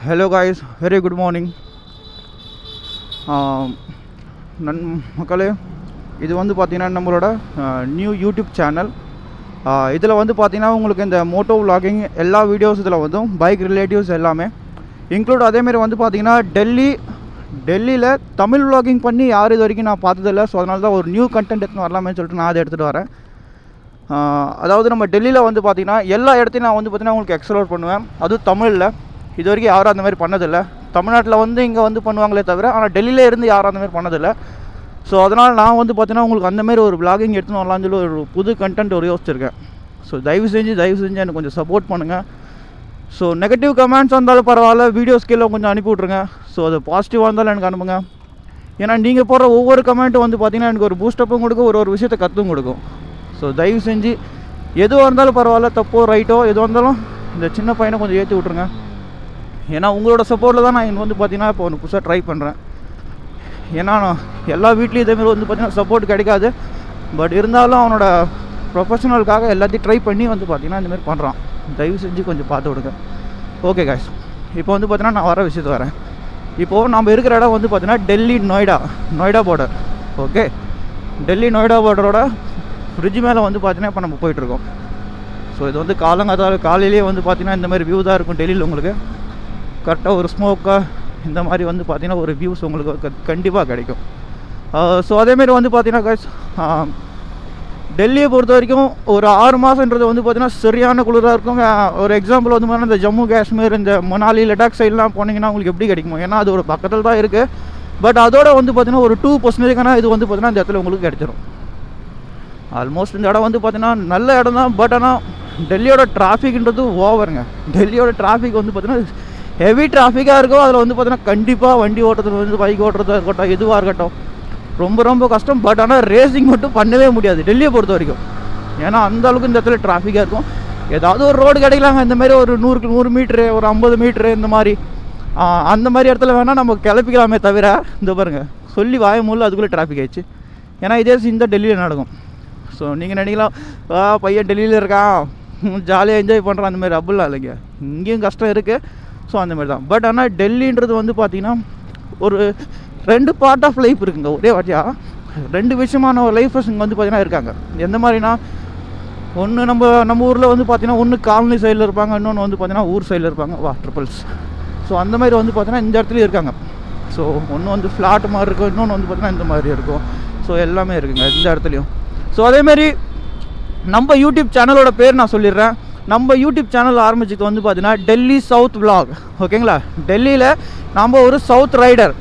Hello guys, very good morning. மக்களே, இது வந்து பார்த்தீங்கன்னா நம்மளோட நியூ யூடியூப் சேனல். இதில் வந்து பார்த்தீங்கன்னா உங்களுக்கு இந்த மோட்டோ விலாகிங் எல்லா வீடியோஸ் இதில் வந்து பைக் ரிலேட்டிவ்ஸ் எல்லாமே இன்க்ளூட். அதேமாரி வந்து பார்த்தீங்கன்னா டெல்லியில் தமிழ் விலாகிங் பண்ணி யார் இது வரைக்கும் நான் பார்த்ததில்லை. ஸோ அதனால தான் ஒரு நியூ கண்டென்ட் எடுத்துன்னு வரலாமே சொல்லிட்டு நான் அதை எடுத்துகிட்டு வரேன். அதாவது நம்ம டெல்லியில் வந்து பார்த்திங்கன்னா எல்லா இடத்தையும் நான் வந்து பார்த்திங்கன்னா உங்களுக்கு எக்ஸ்ப்ளோர் பண்ணுவேன். அதுவும் தமிழில். இது வரைக்கும் யாரும் அந்த மாதிரி பண்ணதில்லை. தமிழ்நாட்டில் வந்து இங்கே வந்து பண்ணுவாங்களே தவிர, ஆனால் டெல்லியில் இருந்து யாரும் அந்த மாதிரி பண்ணதில்லை. ஸோ அதனால் நான் வந்து பார்த்தீங்கன்னா உங்களுக்கு அந்தமாரி ஒரு விலாகிங் எடுத்துன்னு வரலான்னு சொல்லி ஒரு புது கண்டென்ட் ஒரு யோசிச்சிருக்கேன். ஸோ தயவு செஞ்சு எனக்கு கொஞ்சம் சப்போர்ட் பண்ணுங்கள். ஸோ நெகட்டிவ் கமெண்ட்ஸ் வந்தாலும் பரவாயில்ல, வீடியோஸ் கீழே கொஞ்சம் அனுப்பி விட்ருங்க. ஸோ அது பாசிட்டிவாக இருந்தாலும் எனக்கு அனுப்புங்க. ஏன்னா நீங்கள் போடுற ஒவ்வொரு கமெண்ட்டும் வந்து பார்த்திங்கன்னா எனக்கு ஒரு பூஸ்டப்பும் கொடுக்கும், ஒரு விஷயத்தை கற்றும் கொடுக்கும். ஸோ தயவு செஞ்சு எதுவாக இருந்தாலும் பரவாயில்ல, தப்போ ரைட்டோ எதுவாக இருந்தாலும் இந்த சின்ன பையனை கொஞ்சம் ஏற்றி விட்ருங்க. ஏன்னா உங்களோட சப்போர்ட்டில் தான் நான் வந்து பார்த்திங்கன்னா இப்போ ஒன்று புதுசாக ட்ரை பண்ணுறேன். ஏன்னா எல்லா வீட்லேயும் இதேமாரி வந்து பார்த்திங்கன்னா சப்போர்ட் கிடைக்காது. பட் இருந்தாலும் அவனோட ப்ரொஃபஷனலுக்காக எல்லாத்தையும் ட்ரை பண்ணி வந்து பார்த்திங்கன்னா இந்தமாரி பண்ணுறான். தயவு செஞ்சு கொஞ்சம் பார்த்து விடுங்க. ஓகே காய்ஸ், இப்போ வந்து பார்த்திங்கன்னா நான் வர விஷயத்து வரேன். இப்போது நம்ம இருக்கிற இடம் வந்து பார்த்திங்கன்னா டெல்லி நொய்டா பார்டர். ஓகே, டெல்லி நொய்டா பார்டரோட ஃப்ரிட்ஜ் மேலே வந்து பார்த்திங்கன்னா இப்போ நம்ம போயிட்டுருக்கோம். ஸோ இது வந்து காலையிலேயே வந்து பார்த்திங்கன்னா இந்தமாதிரி வியூ தான் இருக்கும் டெல்லியில். உங்களுக்கு கரெக்டாக ஒரு ஸ்மோக்காக இந்த மாதிரி வந்து பார்த்திங்கன்னா ஒரு வியூஸ் உங்களுக்கு கண்டிப்பாக கிடைக்கும். ஸோ அதேமாரி வந்து பார்த்திங்கன்னா கைஸ், டெல்லியை பொறுத்த வரைக்கும் ஒரு 6 மாதன்றது வந்து பார்த்திங்கன்னா சரியான குளிராக இருக்கும். ஒரு எக்ஸாம்பிள் வந்து பார்த்தீங்கன்னா இந்த ஜம்மு காஷ்மீர், இந்த மணாலி, லடாக் சைட்லாம் போனீங்கன்னா உங்களுக்கு எப்படி கிடைக்குமோ, ஏன்னா அது ஒரு பக்கத்தில் தான் இருக்குது. பட் அதோட வந்து பார்த்திங்கன்னா ஒரு 2% இது வந்து பார்த்திங்கன்னா இந்த இடத்துல உங்களுக்கு கிடைச்சிடும். ஆல்மோஸ்ட் இந்த இடம் வந்து பார்த்திங்கன்னா நல்ல இடம் தான். பட் ஆனால் டெல்லியோட டிராஃபிக்ன்றது ஓவருங்க. டெல்லியோட டிராஃபிக் வந்து பார்த்திங்கன்னா ஹெவி டிராஃபிக்காக இருக்கும். அதில் வந்து பார்த்திங்கன்னா கண்டிப்பாக வண்டி ஓட்டுறது வந்து பைக் ஓட்டுறதா இருக்கட்டும், எதுவாக இருக்கட்டும், ரொம்ப கஷ்டம். பட் ஆனால் ரேசிங் மட்டும் பண்ணவே முடியாது டெல்லியை பொறுத்த வரைக்கும். ஏன்னா அந்தளவுக்கு இந்த இடத்துல டிராஃபிக்காக இருக்கும். ஏதாவது ஒரு ரோடு கிடைக்கலாங்க, இந்த மாதிரி ஒரு 100 மீட்ரு, ஒரு 50 மீட்ரு, இந்த மாதிரி அந்த மாதிரி இடத்துல வேணால் நம்ம கிளப்பிக்கலாமே தவிர, இந்த பாருங்கள் சொல்லி வாய மூலம் அதுக்குள்ளே டிராஃபிக் ஆகிடுச்சு. ஏன்னா இதே இந்த டெல்லியில் நடக்கும். ஸோ நீங்கள் நினைக்கலாம் பையன் டெல்லியில் இருக்கான், ஜாலியாக என்ஜாய் பண்ணுறான், அந்தமாதிரி அப்படிலாம் இல்லைங்க. இங்கேயும் கஷ்டம் இருக்குது. ஸோ அந்தமாரி தான். பட் ஆனால் டெல்லின்றது வந்து பார்த்திங்கன்னா ஒரு 2 பார்ட் ஆஃப் லைஃப் இருக்குங்க. ஒரே வாட்டியாக 2 விஷயமான ஒரு லைஃபர்ஸ் இங்கே வந்து பார்த்திங்கன்னா இருக்காங்க. எந்த மாதிரினா, ஒன்று நம்ம ஊரில் வந்து பார்த்திங்கன்னா ஒன்று காலனி சைடில் இருப்பாங்க, இன்னொன்று வந்து பார்த்திங்கன்னா ஊர் சைடில் இருப்பாங்க, ட்ரிபிள்ஸ். ஸோ அந்த மாதிரி வந்து பார்த்திங்கன்னா இந்த இடத்துலையும் இருக்காங்க. ஸோ ஒன்று வந்து ஃப்ளாட் மாதிரி இருக்கும், இன்னொன்று வந்து பார்த்திங்கன்னா இந்த மாதிரி இருக்கும். ஸோ எல்லாமே இருக்குங்க இந்த இடத்துலையும். ஸோ அதேமாரி நம்ம யூடியூப் சேனலோட பேர் நான் சொல்லிடுறேன். நம்ம யூடியூப் சேனல் ஆரம்பிச்சது வந்து பார்த்தீங்கன்னா டெல்லி சவுத் விலாக். ஓகேங்களா, டெல்லியில் நம்ம ஒரு சவுத் ரைடர்,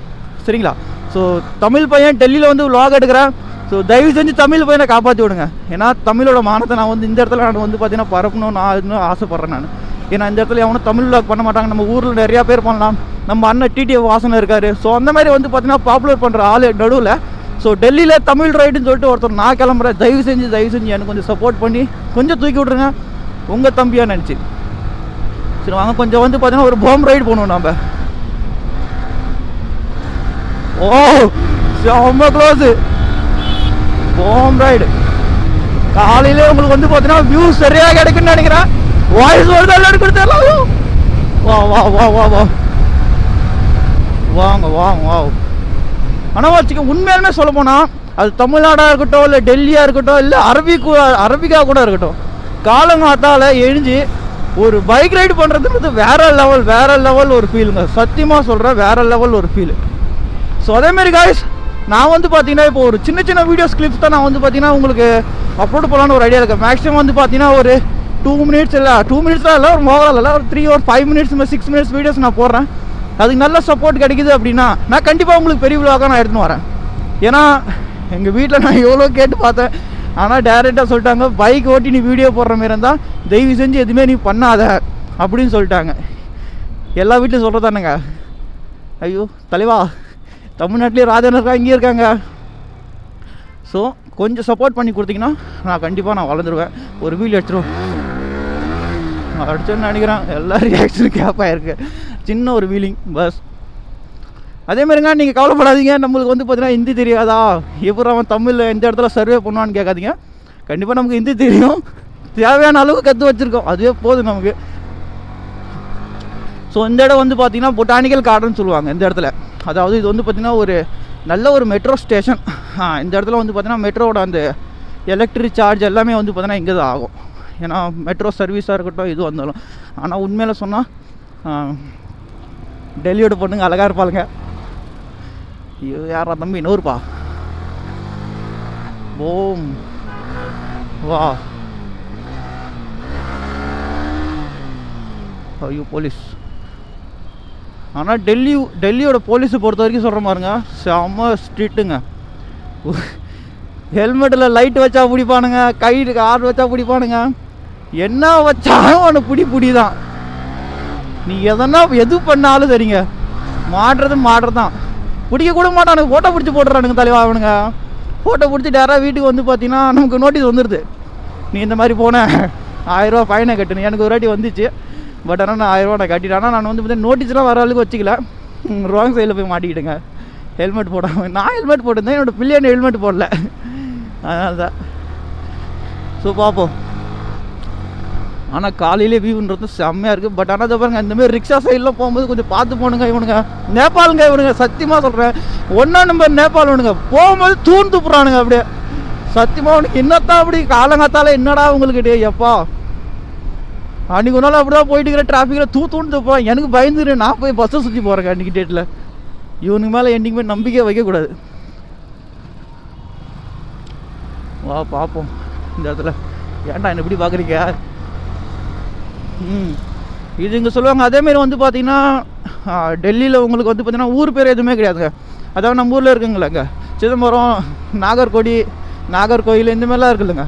சரிங்களா. ஸோ தமிழ் பையன் டெல்லியில் வந்து விலாக் எடுக்கிறேன். ஸோ தயவு செஞ்சு தமிழ் பையனை காப்பாற்றி விடுங்க. ஏன்னா தமிழோட மானத்தை நான் வந்து இந்த இடத்துல நான் வந்து பார்த்தீங்கன்னா பரப்பணும்னு நான் இன்னும் ஆசைப்பட்றேன் நான். ஏன்னா இந்த இடத்துல எவனும் தமிழ் விலாக் பண்ண மாட்டாங்க. நம்ம ஊரில் நிறையா பேர் பண்ணலாம். நம்ம அண்ணன் டிடிஎஃப் வாசனை இருக்கார். ஸோ அந்த மாதிரி வந்து பார்த்தீங்கன்னா பாப்புலர் பண்ணுற ஆள் நடுவில். ஸோ டெல்லியில் தமிழ் ரைடுன்னு சொல்லிட்டு ஒருத்தர் நான் கிளம்புறேன். தயவு செஞ்சு எனக்கு கொஞ்சம் சப்போர்ட் பண்ணி கொஞ்சம் தூக்கி விட்ருங்க, உங்கள் தம்பியாக நினச்சி. சரி வாங்க, கொஞ்சம் வந்து பார்த்தீங்கன்னா ஒரு பாம் ரைடு போகணும் நம்ம. ஓ ரொம்ப க்ளோஸு பாம் ரைடு. காலையிலே உங்களுக்கு வந்து பார்த்தீங்கன்னா வியூ சரியாக கிடைக்குன்னு நினைக்கிறேன். வாய்ஸ் ஒரு தான் எடுக்கிறது. வாங்க. ஆனால் வச்சுக்க, உண்மையாலுமே சொல்ல போனால் அது தமிழ்நாடாக இருக்கட்டும், இல்லை டெல்லியாக இருக்கட்டும், இல்லை அரபிக்காக கூட இருக்கட்டும், காலங்காத்தால் எழுஞ்சி ஒரு பைக் ரைடு பண்ணுறதுன்றது வேறு லெவல் ஒரு ஃபீலுங்க. சத்தியமாக சொல்கிறேன், வேறு லெவல் ஒரு ஃபீலு. ஸோ அதேமாரி காய்ஸ், நான் வந்து பார்த்தீங்கன்னா இப்போ ஒரு சின்ன வீடியோஸ் கிளிப்ஸ் தான் நான் வந்து பார்த்தீங்கன்னா உங்களுக்கு அப்லோட் பண்ணலான்னு ஒரு ஐடியா இருக்குது. மேக்ஸிமம் வந்து பார்த்தீங்கன்னா ஒரு 2 மினிட்ஸ் இல்லை, 2 மினிட்ஸ்லாம் இல்லை, ஒரு மோகலால் இல்லை, ஒரு 3 or 5 மினிட்ஸ் 6 மினிட்ஸ் வீடியோஸ் நான் போடுறேன். அதுக்கு நல்ல சப்போர்ட் கிடைக்குது அப்படின்னா நான் கண்டிப்பாக உங்களுக்கு பெரிய விலாகாக நான் எடுத்துன்னு வரேன். ஏன்னா எங்கள் வீட்டில் நான் எவ்வளோ கேட்டு பார்த்தேன், ஆனால் டேரெக்டாக சொல்லிட்டாங்க, பைக் ஓட்டி நீ வீடியோ போடுற மாரி இருந்தால் தயவு செஞ்சு எதுவுமே நீ பண்ணாத அப்படின்னு சொல்லிட்டாங்க. எல்லா வீட்லையும் சொல்கிறதானுங்க. ஐயோ தலைவா, தமிழ்நாட்டிலே ராஜன் இருக்கா, இங்கே இருக்காங்க. ஸோ கொஞ்சம் சப்போர்ட் பண்ணி கொடுத்தீங்கன்னா நான் கண்டிப்பாக வளர்ந்துருவேன். ஒரு வீடியோ அடிச்சோன்னு நினைக்கிறேன். எல்லா ரியாக்ஷனும் கேப்பாக இருக்குது. சின்ன ஒரு வீலிங் பஸ். அதேமாதிரிங்க, நீங்கள் கவலைப்படாதீங்க. நம்மளுக்கு வந்து பார்த்தீங்கன்னா ஹிந்தி தெரியாதா, எப்படி அவன் தமிழில் எந்த இடத்துல சர்வே பண்ணுவான்னு கேட்காதீங்க. கண்டிப்பாக நமக்கு ஹிந்தி தெரியும். தேவையான அளவு கற்று வச்சுருக்கோம், அதுவே போதும் நமக்கு. ஸோ இந்த இடம் வந்து பார்த்திங்கன்னா பொட்டானிக்கல் கார்டன் சொல்லுவாங்க இந்த இடத்துல. அதாவது இது வந்து பார்த்திங்கன்னா ஒரு நல்ல ஒரு மெட்ரோ ஸ்டேஷன். இந்த இடத்துல வந்து பார்த்திங்கன்னா மெட்ரோவோட அந்த எலக்ட்ரிக் சார்ஜ் எல்லாமே வந்து பார்த்திங்கன்னா இங்கே தான் ஆகும். ஏன்னா மெட்ரோ சர்வீஸாக இருக்கட்டும் இது வந்தாலும். ஆனால் உண்மையில சொன்னால் டெல்லியோட பொண்ணுங்க அழகாக இருப்பாளுங்க. ஐயோ யாரா தம்பி இன்னொருப்பா ஓம் வா. ஐயோ போலீஸ். ஆனால் டெல்லியோட போலீஸை பொறுத்த வரைக்கும் சொல்கிற பாருங்க செம்ம ஸ்ட்ரிக்ட்டுங்க. ஹெல்மெட்டில் லைட் வச்சா பிடிப்பானுங்க, கைட்டு கார் வச்சா பிடிப்பானுங்க, என்ன வச்சாலும் அவனை பிடி தான். நீ எது பண்ணாலும் சரிங்க மாட்டுறது தான். பிடிக்க கூட மாட்டானுங்க, ஃபோட்டோ பிடிச்சி போட்டுறானுங்க தலைவா. அவனுங்க ஃபோட்டோ பிடிச்சி டேராக வீட்டுக்கு வந்து பார்த்தீங்கன்னா நமக்கு நோட்டீஸ் வந்துடுது, நீ இந்த மாதிரி போன 1000 ரூபா ஃபைனை கட்டணும். எனக்கு ஒரு வாட்டி வந்துச்சு, பட் ஆனால் நான் 1000 ரூபா நான் கட்டிட்டேன். ஆனால் நான் வந்து பார்த்தீங்கன்னா நோட்டீஸ்லாம் வர அளவுக்கு வச்சுக்கல, ராங் சைடில் போய் மாட்டிக்கிட்டுங்க. ஹெல்மெட் போடாமல் நான் ஹெல்மெட் போட்டிருந்தேன், என்னோடய பிள்ளையான ஹெல்மெட் போடல, அதனால தான். ஸோ பார்ப்போம். ஆனால் காலையிலே வியூன்றது செம்மையாக இருக்குது. பட் ஆனால் பாருங்க இந்தமாதிரி ரிக்ஷா சைட்லாம் போகும்போது கொஞ்சம் பார்த்து போகணுங்க. இவனுங்க நேபாளுங்க, இவனுங்க சத்தியமாக சொல்கிறேன் 1 நம்பர் நேபாள். இவனுங்க போகும்போது தூண் துப்புறானுங்க அப்படியே. சத்தியமாக அவனுக்கு என்னத்தான் அப்படி காலங்காத்தால என்னடா உங்களுக்கு எப்பா அன்றைக்கி ஒரு நாள் அப்படி தான் போயிட்டு இருக்கிற டிராஃபிக்கில் தூண் துப்பான். எனக்கு பயந்துரு, நான் போய் பஸ்ஸை சுற்றி போகிறேங்க அன்றைக்கி டேட்டில். இவனுக்கு மேலே என்றைக்குமே நம்பிக்கை வைக்கக்கூடாது. வா பார்ப்போம் இந்த இடத்துல. ஏன்டா என்ன இப்படி பார்க்குறீங்க? இது இங்கே சொல்லுவாங்க. அதேமாரி வந்து பார்த்திங்கன்னா டெல்லியில் உங்களுக்கு வந்து பார்த்திங்கன்னா ஊர் பேர் எதுவுமே கிடையாதுங்க. அதாவது நம்ம ஊரில் இருக்குங்களேங்க சிதம்பரம், நாகர்கோயில் இந்த மாதிரிலாம் இருக்குல்லங்க.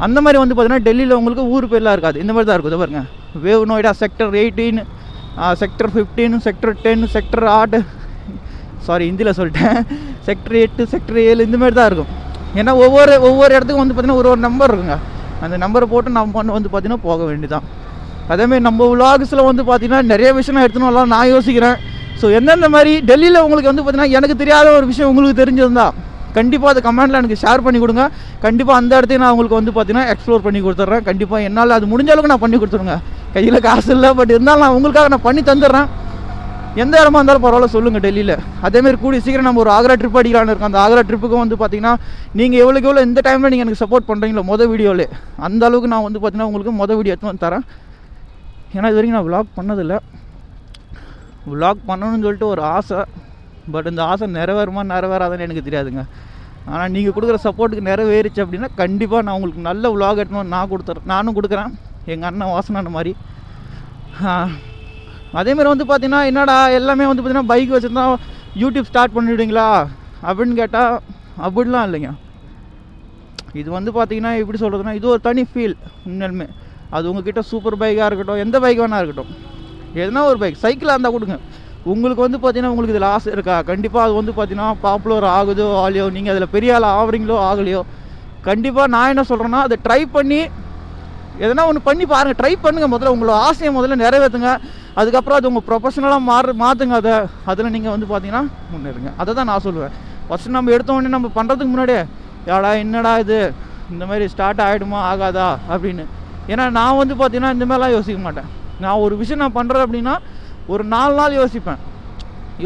அந்த மாதிரி வந்து பார்த்திங்கன்னா டெல்லியில் உங்களுக்கு ஊர் பேர்லாம் இருக்காது, இந்த மாதிரி தான் இருக்குது. பாருங்க wave Noida sector 18, sector 15, sector 10, sector 8, sorry ஹிந்தியில் சொல்லிட்டேன், செக்டர் 8, செக்டர் 7 இந்த மாதிரி தான் இருக்கும். ஏன்னா ஒவ்வொரு இடத்துக்கும் வந்து பார்த்திங்கன்னா ஒரு நம்பர் இருக்குங்க. அந்த நம்பரை போட்டு நம்ம வந்து பார்த்திங்கன்னா போக வேண்டியதான். அதேமாதிரி நம்ம விலாக்ஸில் வந்து பார்த்திங்கன்னா நிறைய விஷயம் எடுத்துன்னு நான் யோசிக்கிறேன். ஸோ எந்தெந்த மாதிரி டெல்லியில் உங்களுக்கு வந்து பார்த்திங்கன்னா எனக்கு தெரியாத ஒரு விஷயம் உங்களுக்கு தெரிஞ்சிருந்தா கண்டிப்பாக அது கமெண்ட்டில் எனக்கு ஷேர் பண்ணி கொடுங்க. கண்டிப்பாக அந்த இடத்தையும் நான் உங்களுக்கு வந்து பார்த்திங்கன்னா எக்ஸ்ப்ளோர் பண்ணி கொடுத்துட்றேன். கண்டிப்பாக என்னால் அது முடிஞ்ச அளவுக்கு நான் பண்ணி கொடுத்துருங்க. கையில் காசு இல்லை, பட் இருந்தாலும் நான் உங்களுக்காக நான் பண்ணி தந்துடுறேன். எந்த இடமா இருந்தாலும் பரவாயில்ல சொல்லுங்கள் டெல்லியில். அதேமாதிரி கூடிய சீக்கிரம் நம்ம ஒரு ஆக்ரா ட்ரிப் அடிக்கலான்னு இருக்கோம். அந்த ஆக்ரா ட்ரிப்புக்கும் வந்து பார்த்திங்கன்னா நீங்கள் எவ்வளோ இந்த டைமில் நீங்கள் எனக்கு சப்போர்ட் பண்ணுறீங்களோ வீடியோவில் அந்த அளவுக்கு நான் வந்து பார்த்திங்கன்னா உங்களுக்கு வீடியோ எடுத்து வந்து தரேன். ஏன்னா இது வரைக்கும் நான் விலாக் பண்ணதில்லை. விலாக் பண்ணணும்னு சொல்லிட்டு ஒரு ஆசை, பட் இந்த ஆசை நிறைவேறாதுன்னு எனக்கு தெரியாதுங்க. ஆனால் நீங்கள் கொடுக்குற சப்போர்ட்டுக்கு நிறைவேறிச்சு அப்படின்னா கண்டிப்பாக நான் உங்களுக்கு நல்ல விலாக் எடுத்துன்னு நானும் கொடுக்குறேன், எங்கள் அண்ணன் வாசனான மாதிரி. அதேமாதிரி வந்து பார்த்திங்கன்னா என்னடா எல்லாமே வந்து பார்த்திங்கன்னா பைக் வச்சுருந்தா யூடியூப் ஸ்டார்ட் பண்ணிவிடுங்களா அப்படின்னு கேட்டால் அப்படிலாம் இல்லைங்க. இது வந்து பார்த்திங்கன்னா எப்படி சொல்கிறதுனா இது ஒரு தனி ஃபீல். உண்மையுமே அது உங்கள்கிட்ட சூப்பர் பைக்காக இருக்கட்டும், எந்த பைக் வேணா இருக்கட்டும், எதுனா ஒரு பைக் சைக்கிளாக இருந்தால் கொடுங்க. உங்களுக்கு வந்து பார்த்திங்கன்னா உங்களுக்கு இதில் ஆசை இருக்கா, கண்டிப்பாக அது வந்து பார்த்திங்கன்னா பாப்புலர் ஆகுதோ ஆலையோ, நீங்கள் அதில் பெரிய ஆள் ஆகுறீங்களோ ஆகலையோ, கண்டிப்பாக நான் என்ன சொல்கிறேன்னா அதை ட்ரை பண்ணி எதனா ஒன்று பண்ணி பாருங்கள். ட்ரை பண்ணுங்கள், முதல்ல உங்களோட ஆசையை முதல்ல நிறைவேற்றுங்க. அதுக்கப்புறம் அது உங்கள் ப்ரொஃபஷனலாக மாற்றுங்க. அதில் நீங்கள் வந்து பார்த்திங்கன்னா முன்னேறுங்க. அதை தான் நான் சொல்லுவேன். ஃபஸ்ட்டு நம்ம எடுத்தோடனே நம்ம பண்ணுறதுக்கு முன்னாடியே என்னடா இது இந்த மாதிரி ஸ்டார்ட் ஆகிடுமா ஆகாதா அப்படின்னு. ஏன்னா நான் வந்து பார்த்திங்கன்னா இந்த மாதிரிலாம் யோசிக்க மாட்டேன். நான் ஒரு விஷயம் நான் பண்ணுறேன் அப்படின்னா ஒரு 4 நாள்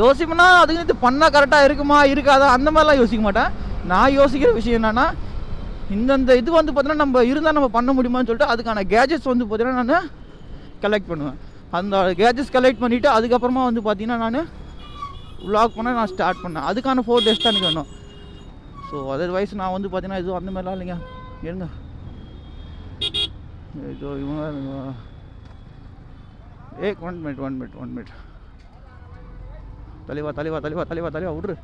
யோசிப்பேன்னா அதுக்கு இது பண்ணால் கரெக்டாக இருக்குமா இருக்காதா அந்த மாதிரிலாம் யோசிக்க மாட்டேன். நான் யோசிக்கிற விஷயம் என்னென்னா இந்தந்த இது வந்து பார்த்திங்கன்னா நம்ம இருந்தால் நம்ம பண்ண முடியுமான்னு சொல்லிட்டு அதுக்கான கேஜெட்ஸ் வந்து பார்த்திங்கன்னா நான் கலெக்ட் பண்ணுவேன். அந்த கேஜெட்ஸ் கலெக்ட் பண்ணிவிட்டு அதுக்கப்புறமா வந்து பார்த்திங்கன்னா நான் விலாக் பண்ண நான் ஸ்டார்ட் பண்ணேன். அதுக்கான 4 days தான் எனக்கு வேணும். ஸோ அதர்வைஸ் நான் வந்து பார்த்திங்கன்னா எதுவும் அந்த மாதிரிலாம் இல்லைங்க. இருங்க இதோ இவங்க ஒன் மினிட் தலைவா விட்ரு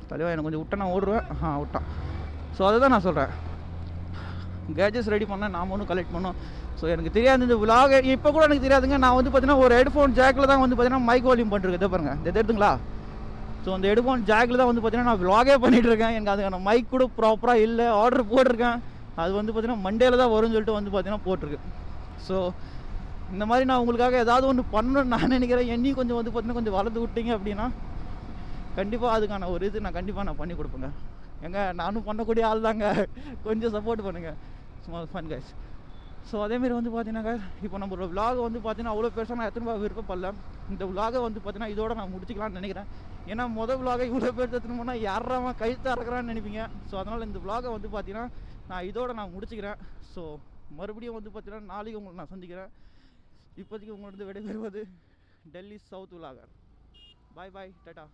தலைவா எனக்கு கொஞ்சம் விட்டா நான் ஓடுவேன். விட்டான். ஸோ அதை தான் நான் சொல்கிறேன். கேஜெட்ஸ் ரெடி பண்ணேன், நாம் ஒன்றும் கலெக்ட் பண்ணோம். ஸோ எனக்கு தெரியாது இந்த விலாக் இப்போ கூட எனக்கு தெரியாதுங்க. நான் வந்து பார்த்தீங்கன்னா ஒரு ஹெட்ஃபோன் ஜாக்கில் தான் வந்து பார்த்தீங்கன்னா மைக் வால்யூம் பண்ணிருக்கேன். பாருங்கள் இதை எடுத்துங்களா. ஸோ அந்த ஹெட்ஃபோன் ஜாக்கில் தான் வந்து பார்த்தீங்கன்னா நான் விலாகே பண்ணிகிட்ருக்கேன். எனக்கு அதுக்கான மைக் கூட ப்ராப்பராக இல்லை. ஆர்டர் போட்டிருக்கேன், அது வந்து பார்த்திங்கன்னா மண்டேல தான் வரும்னு சொல்லிட்டு வந்து பார்த்திங்கன்னா போட்டிருக்கு. ஸோ இந்த மாதிரி நான் உங்களுக்காக ஏதாவது ஒன்று பண்ணணும்னு நான் நினைக்கிறேன். என்னையும் கொஞ்சம் வந்து பார்த்திங்கன்னா கொஞ்சம் வளர்ந்து விட்டீங்க அப்படின்னா கண்டிப்பாக அதுக்கான ஒரு இது நான் கண்டிப்பாக நான் பண்ணி கொடுப்பேங்க. நானும் பண்ணக்கூடிய ஆள் தாங்க, கொஞ்சம் சப்போர்ட் பண்ணுங்கள். Small fun guys. ஸோ அதேமாரி வந்து பார்த்தீங்கன்னாக்கா இப்போ நம்ம ஒரு விலாக் வந்து பார்த்தீங்கன்னா அவ்வளோ பெருசாக நான் எத்தனை விருப்பப்படல. இந்த விலாகை வந்து பார்த்தீங்கன்னா இதோட நான் முடிச்சிக்கலாம்னு நினைக்கிறேன். ஏன்னா விலாகை இவ்வளோ பேர் எடுத்துன்னு போனால் யாராம கழுத்து அறக்கிறான்னு நினைப்பீங்க. ஸோ அதனால் இந்த விலாகை வந்து பார்த்தீங்கன்னா நான் முடிச்சுக்கிறேன். ஸோ மறுபடியும் வந்து பார்த்தீங்கன்னா நாளைக்கு உங்களுக்கு நான் சந்திக்கிறேன். இப்போதைக்கு உங்களோட விடைபெறுவது டெல்லி சவுத் விலாகர். பாய் பாய், டாடா.